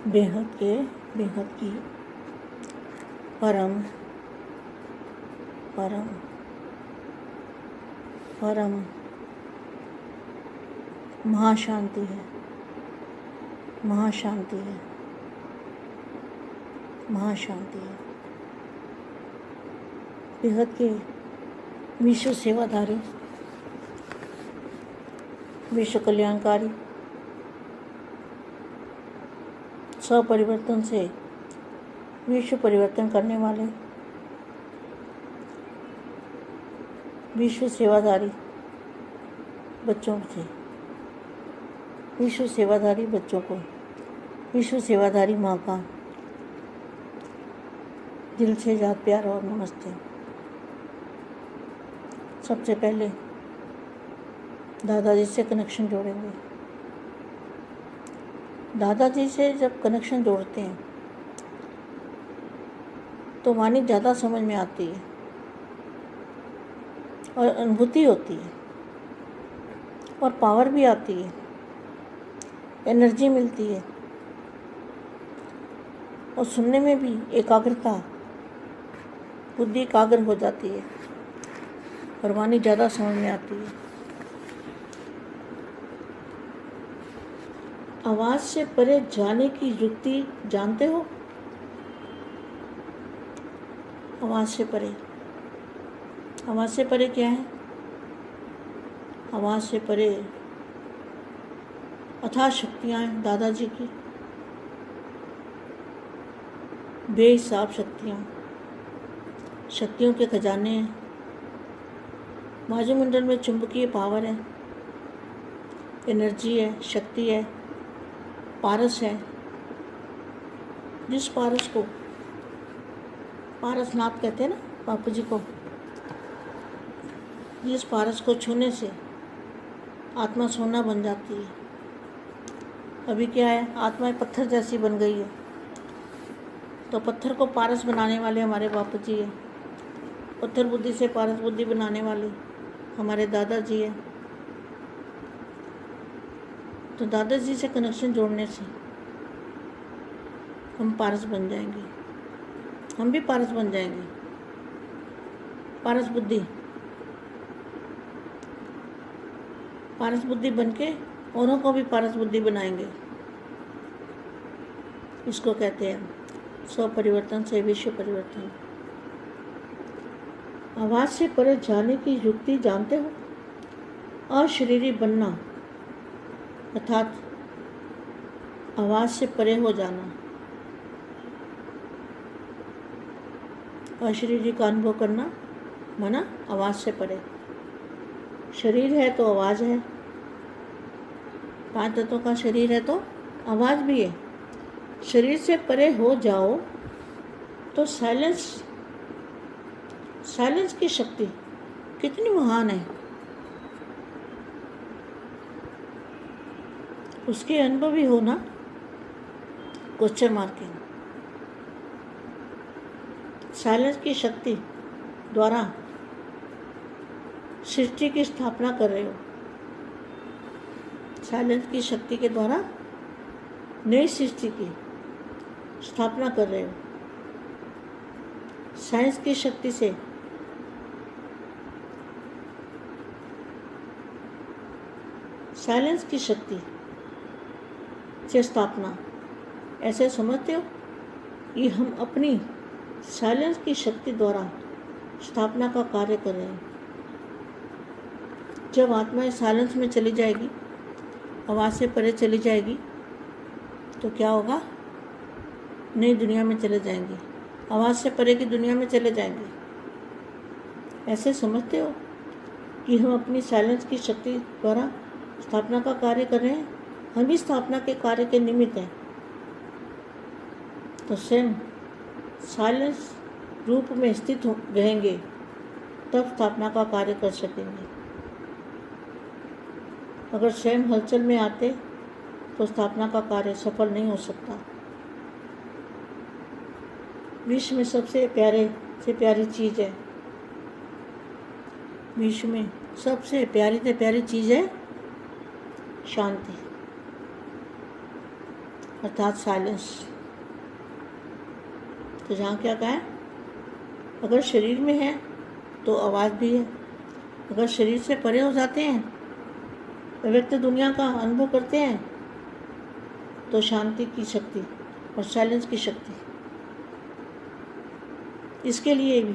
बेहद की परम परम परम महाशांति है, महाशांति है, महाशांति है। बेहद के विश्व सेवाधारी, विश्व कल्याणकारी, स्वपरिवर्तन से विश्व परिवर्तन करने वाले, विश्व सेवाधारी बच्चों से, विश्व सेवाधारी बच्चों को विश्व सेवाधारी माँ का दिल से याद प्यार और नमस्ते। सबसे पहले दादाजी से कनेक्शन जोड़ेंगे। दादाजी से जब कनेक्शन जोड़ते हैं तो वाणी ज़्यादा समझ में आती है और अनुभूति होती है और पावर भी आती है, एनर्जी मिलती है और सुनने में भी एकाग्रता, बुद्धि एकाग्र हो जाती है और वाणी ज़्यादा समझ में आती है। आवाज़ से परे जाने की युक्ति जानते हो? आवाज़ से परे, आवाज़ से परे क्या है? आवाज़ से परे अथाह शक्तियाँ हैं दादाजी की, बेहिसाब शक्तियाँ, शक्तियों के खजाने हैं। वायुमंडल में चुंबकीय पावर है, एनर्जी है, शक्ति है, पारस है। जिस पारस को पारसनाथ कहते हैं ना बापू जी को, जिस पारस को छूने से आत्मा सोना बन जाती है। अभी क्या है, आत्मा पत्थर जैसी बन गई है, तो पत्थर को पारस बनाने वाले हमारे बापू जी है। पत्थर बुद्धि से पारस बुद्धि बनाने वाले हमारे दादाजी है। तो दादाजी से कनेक्शन जोड़ने से हम पारस बन जाएंगे, हम भी पारस बन जाएंगे। पारस बुद्धि बन के औरों को भी पारस बुद्धि बनाएंगे। इसको कहते हैं स्व परिवर्तन से विश्व परिवर्तन। आवाज़ से परे जाने की युक्ति जानते हो? अशरीरी बनना अर्थात आवाज़ से परे हो जाना, अशरीरी का अनुभव करना माना आवाज़ से परे। शरीर है तो आवाज़ है, 5 तत्वों का शरीर है तो आवाज़ भी है। शरीर से परे हो जाओ तो साइलेंस की शक्ति कितनी महान है, उसके अनुभव भी हो ना। Question marking. साइलेंस की शक्ति द्वारा सृष्टि की स्थापना कर रहे हो। साइलेंस की शक्ति के द्वारा नई सृष्टि की स्थापना कर रहे हो। साइंस की शक्ति से साइलेंस की शक्ति से स्थापना, ऐसे समझते हो कि हम अपनी साइलेंस की शक्ति द्वारा स्थापना का कार्य कर रहे हैं। जब आत्मा साइलेंस में चली जाएगी, आवाज़ से परे चली जाएगी, तो क्या होगा? नई दुनिया में चले जाएंगे, आवाज़ से परे की दुनिया में चले जाएंगे। ऐसे समझते हो कि हम अपनी साइलेंस की शक्ति द्वारा स्थापना का कार्य कर रहे हैं। हम भी स्थापना के कार्य के निमित्त हैं। तो स्वयं साइलेंस रूप में स्थित रहेंगे, तब स्थापना का कार्य कर सकेंगे। अगर स्वयं हलचल में आते तो स्थापना का कार्य सफल नहीं हो सकता। विश्व में सबसे प्यारे से प्यारी चीज़ है, विश्व में सबसे प्यारी से प्यारी चीज़ है शांति। अर्थात साइलेंस। तो जहाँ क्या कहा है, अगर शरीर में है तो आवाज़ भी है। अगर शरीर से परे हो जाते हैं, व्यक्त दुनिया का अनुभव करते हैं, तो शांति की शक्ति और साइलेंस की शक्ति। इसके लिए भी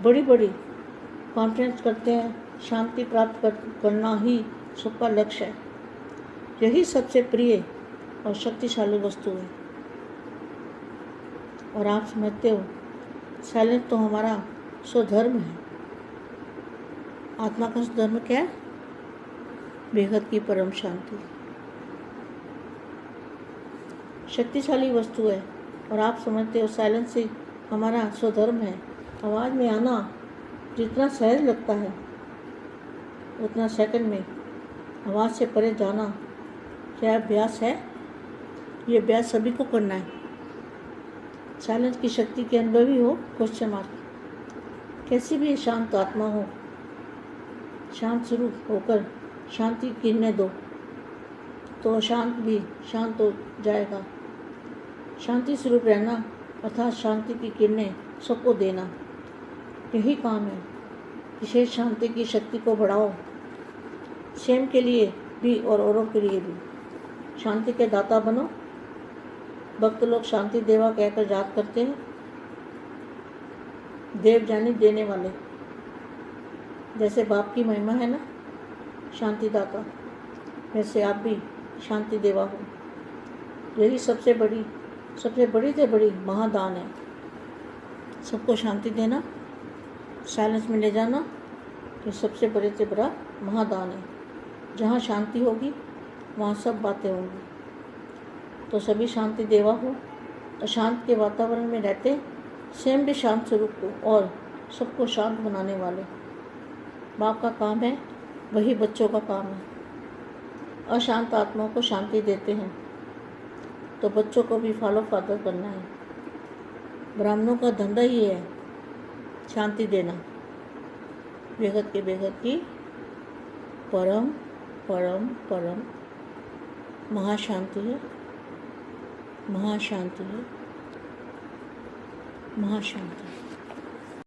बड़ी बड़ी कॉन्फ्रेंस करते हैं। शांति प्राप्त करना ही सबका लक्ष्य है। यही सबसे प्रिय और शक्तिशाली वस्तु है। और आप समझते हो, साइलेंस तो हमारा स्वधर्म है। आत्मा का स्वधर्म क्या है? बेहद की परम शांति। शक्तिशाली वस्तु है। और आप समझते हो, साइलेंस से हमारा स्वधर्म है। आवाज़ में आना जितना सहज लगता है, उतना सेकंड में आवाज़ से परे जाना क्या अभ्यास है? ये अभ्यास सभी को करना है। साइलेंस की शक्ति के अनुभवी हो, क्वेश्चन मार्क। कैसी भी शांत आत्मा हो, शांत स्वरूप होकर शांति किरणें दो, तो अशांत भी शांत हो जाएगा। शांति स्वरूप रहना अर्थात शांति की किरणें सबको देना, यही काम है। विशेष शांति की शक्ति को बढ़ाओ, स्वयं के लिए भी और औरों के लिए भी। शांति के दाता बनो। भक्त लोग शांति देवा कहकर याद करते हैं। देव जानी देने वाले, जैसे बाप की महिमा है ना शांति दाता, वैसे आप भी शांति देवा हो। यही सबसे बड़ी से बड़ी महादान है। सबको शांति देना, साइलेंस में ले जाना, ये सबसे बड़े से बड़ा महादान है। जहाँ शांति होगी वहाँ सब बातें होंगी। तो सभी शांति देवा हो। अशांत के वातावरण में रहते स्वयं भी शांत स्वरूप को और सबको शांत बनाने वाले बाप का काम है, वही बच्चों का काम है। अशांत आत्माओं को शांति देते हैं, तो बच्चों को भी फॉलो फादर करना है। ब्राह्मणों का धंधा ही है शांति देना। बेहद की परम परम परम महाशांति है, महाशांति है, महाशांति।